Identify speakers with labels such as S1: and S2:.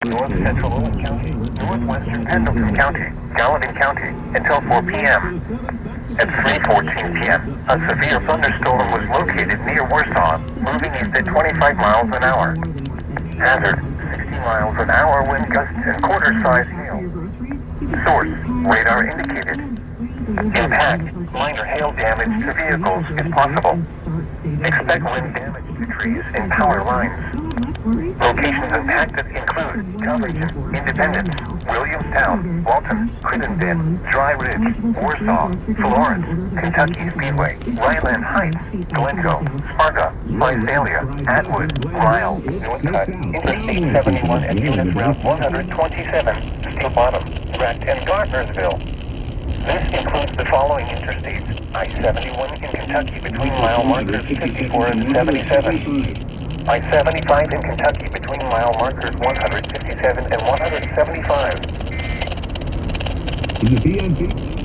S1: North Central Owen County, Northwestern Pendleton County, Gallatin County, until 4 p.m. At 3:14 p.m., a severe thunderstorm was located near Warsaw, moving east at 25 miles an hour. Hazard, 60 miles an hour wind gusts and quarter-size hail. Source, radar indicated. Impact, minor hail damage to vehicles is possible. Expect wind damage to trees and power lines. Locations impacted include Covington, Independence, Williamstown, Walton, Crittenden, Dry Ridge, Warsaw, Florence, Kentucky Speedway, Ryland Heights, Glencoe, Sparta, Visalia, Atwood, Ryle, Northcutt, Interstate 71 and Unit Route 127, Steel Bottom, Brecht, and Gardnersville. This includes the following interstates: I-71 in Kentucky between mile markers 54 and 77. I-75 in Kentucky between mile markers 157 and 175.
S2: In the BNP